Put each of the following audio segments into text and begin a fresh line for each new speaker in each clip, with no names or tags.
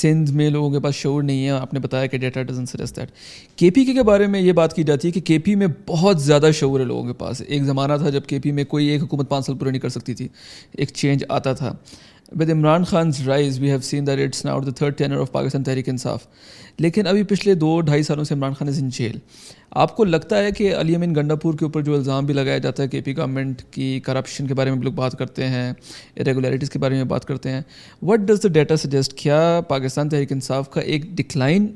سندھ میں لوگوں کے پاس شعور نہیں ہے. آپ نے بتایا کہ ڈیٹا ڈزنٹ سجیسٹ دیٹ. کے پی کے بارے میں یہ بات کی جاتی ہے کہ کے پی میں بہت زیادہ شعور ہے لوگوں کے پاس. ایک زمانہ تھا جب کے پی میں کوئی ایک حکومت 5 سال پورے نہیں کر سکتی تھی, ایک چینج آتا تھا. With Imran Khan's rise, we have seen that it's now the third tenure of Pakistan Tehreek Insaf. لیکن ابھی پچھلے 2-2.5 سالوں سے عمران خان از ان جیل. آپ کو لگتا ہے کہ علی امین گنڈاپور کے اوپر جو الزام بھی لگایا جاتا ہے کے پی گورنمنٹ کی کرپشن کے بارے میں لوگ بات کرتے ہیں, irregularities کے بارے میں بات کرتے ہیں, what does the data suggest؟ کیا پاکستان تحریک انصاف کا ایک ڈکلائن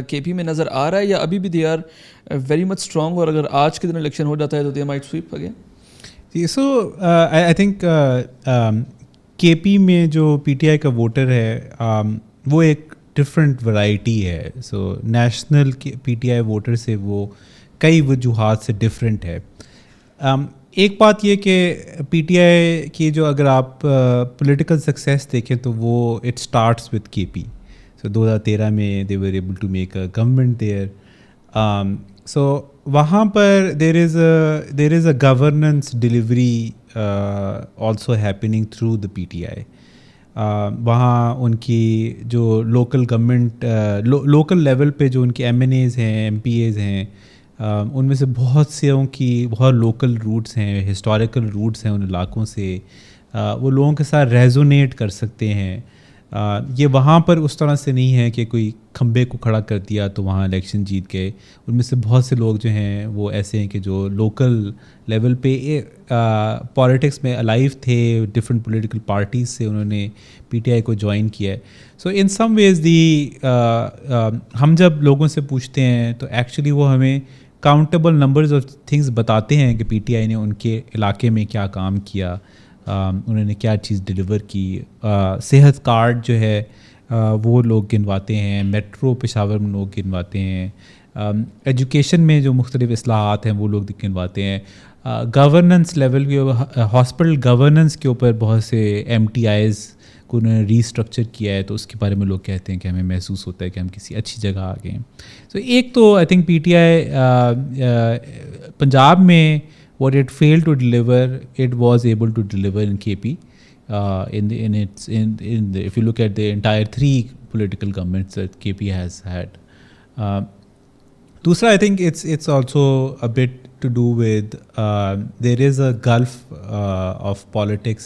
کے پی میں نظر آ رہا ہے یا ابھی بھی they are very much strong, اور اگر آج کے دن الیکشن ہو جاتا ہے تو they might sweep again?
So I think K P میں جو پی ٹی آئی کا ووٹر ہے وہ ایک ڈفرینٹ ورائٹی ہے. So national P T I voter سے وہ کئی وجوہات سے ڈفرینٹ ہے. ایک بات یہ کہ پی ٹی آئی کی جو اگر آپ پولیٹیکل سکسیس دیکھیں تو وہ اٹ اسٹارٹس وتھ کے پی. سو 2013 میں they were able to make a government there. So وہاں پر there is a governance delivery also happening through the P T I. وہاں ان کی جو لوکل گورنمنٹ لوکل لیول پہ جو ان کے ایم این ایز ہیں, ایم پی ایز ہیں, ان میں سے بہت سے کی بہت لوکل روٹس ہیں, ہسٹوریکل روٹس ہیں ان علاقوں سے, وہ لوگوں کے ساتھ ریزونیٹ کر سکتے ہیں. یہ وہاں پر اس طرح سے نہیں ہے کہ کوئی کھمبے کو کھڑا کر دیا تو وہاں الیکشن جیت گئے. ان میں سے بہت سے لوگ جو ہیں وہ ایسے ہیں کہ جو لوکل لیول پہ پالیٹکس میں الائیو تھے, ڈفرینٹ پولیٹیکل پارٹیز سے انہوں نے پی ٹی آئی کو جوائن کیا ہے. سو ان سم ویز ہم جب لوگوں سے پوچھتے ہیں تو ایکچولی وہ ہمیں کاؤنٹیبل نمبرز آف تھنگس بتاتے ہیں کہ پی ٹی آئی نے ان کے علاقے میں کیا کام کیا, انہوں نے کیا چیز ڈلیور کی. صحت کارڈ جو ہے وہ لوگ گنواتے ہیں, میٹرو پشاور میں لوگ گنواتے ہیں, ایجوکیشن میں جو مختلف اصلاحات ہیں وہ لوگ گنواتے ہیں. گورننس لیول بھی, ہاسپٹل گورننس کے اوپر بہت سے ایم ٹی آئیز کو انہوں نے ری اسٹرکچر کیا ہے, تو اس کے بارے میں لوگ کہتے ہیں کہ ہمیں محسوس ہوتا ہے کہ ہم کسی اچھی جگہ آ گئے ہیں. تو ایک تو آئی تھنک پی ٹی آئی پنجاب میں what it failed to deliver, it was able to deliver in KP. If you look at the entire 3 political governments that KP has had. Dusra, I think it's also a bit to do with there is a gulf of politics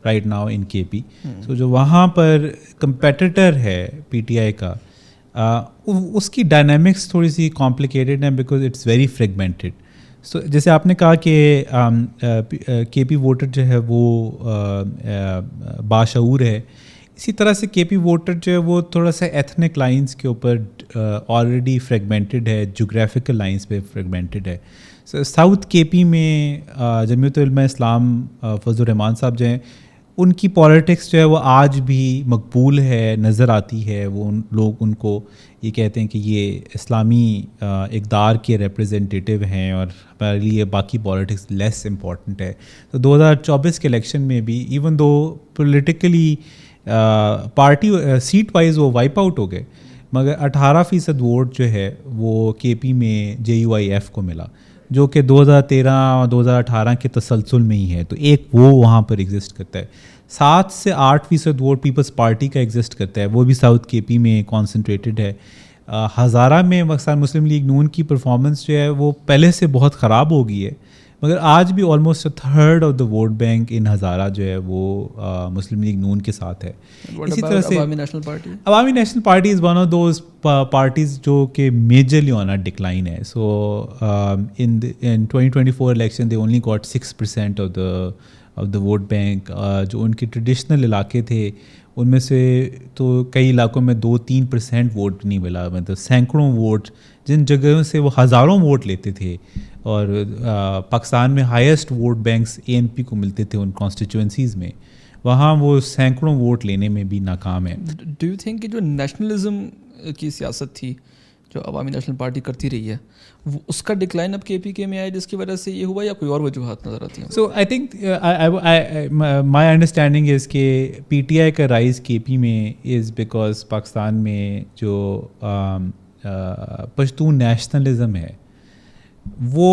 right now in KP. So جو وہاں پر competitor ہے پی T آئی کا, اس کی dynamics تھوڑی سی complicated ہیں because it's very fragmented. سو جیسے آپ نے کہا کہ کے پی ووٹر جو ہے وہ باشعور ہے, اسی طرح سے کے پی ووٹر جو ہے وہ تھوڑا سا ایتھنک لائنس کے اوپر آلریڈی فریگمنٹڈ ہے, جغرافیکل لائنس پہ فریگمنٹڈ ہے. ساؤتھ کے پی میں جمعیت علماء اسلام فضل الرحمان صاحب جو ہیں, ان کی پالیٹکس جو ہے وہ آج بھی مقبول ہے, نظر آتی ہے. وہ لوگ ان کو یہ کہتے ہیں کہ یہ اسلامی اقدار کے ریپرزنٹیٹیو ہیں اور ہمارے لیے باقی پالیٹکس لیس امپورٹنٹ ہے. تو 2024 کے الیکشن میں بھی ایون دو پولیٹیکلی پارٹی سیٹ وائز وہ وائپ آؤٹ ہو گئے, مگر 18% ووٹ جو ہے وہ کے پی میں جے یو آئی ایف کو ملا, جو کہ 2013 اور 2018 کے تسلسل میں ہی ہے. تو ایک وہ وہاں پر ایگزسٹ کرتا ہے. 7 سے 8% ووٹ پیپلز پارٹی کا ایگزسٹ کرتا ہے, وہ بھی ساؤتھ کے پی میں کانسنٹریٹڈ ہے. ہزارہ میں پاکستان مسلم لیگ نون کی پرفارمنس جو ہے وہ پہلے سے بہت خراب ہو گئی ہے, مگر آج بھی almost 1/3 of the vote bank in Hazara جو ہے وہ مسلم لیگ نون کے ساتھ ہے. اسی طرح سے عوامی national party is one of those parties جو کہ میجرلی آن اے ڈکلائن ہے. سو ان 2024 election they only got 6% of the vote bank. جو ان کے ٹریڈیشنل علاقے تھے ان میں سے تو کئی علاقوں میں 2-3% ووٹ نہیں ملا, مطلب سینکڑوں ووٹ جن جگہوں سے وہ ہزاروں ووٹ لیتے تھے, اور پاکستان میں ہائیسٹ ووٹ بینکس اے این پی کو ملتے تھے ان کانسٹیچوئنسیز میں, وہاں وہ سینکڑوں ووٹ لینے میں بھی ناکام ہے.
ڈو یو تھنک کہ جو نیشنلزم کی سیاست تھی جو عوامی نیشنل پارٹی کرتی رہی ہے, اس کا ڈکلائن اب کے پی کے میں آیا جس کی وجہ سے یہ ہوا, یا کوئی اور وجوہات نظر آتی ہیں؟
سو I think my understanding is کہ پی ٹی آئی کا رائز کے پی میں از بیکاز پاکستان میں جو پشتون نیشنلزم ہے وہ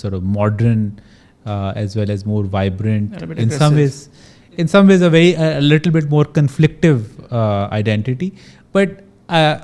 sort of modern as well as more vibrant,
And a bit
in some ways a very a little bit more conflictive identity. But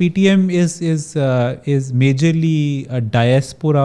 PTM is majorly a diaspora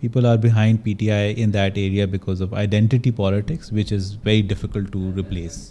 People are behind PTI in that area because of identity politics, which is very difficult to replace.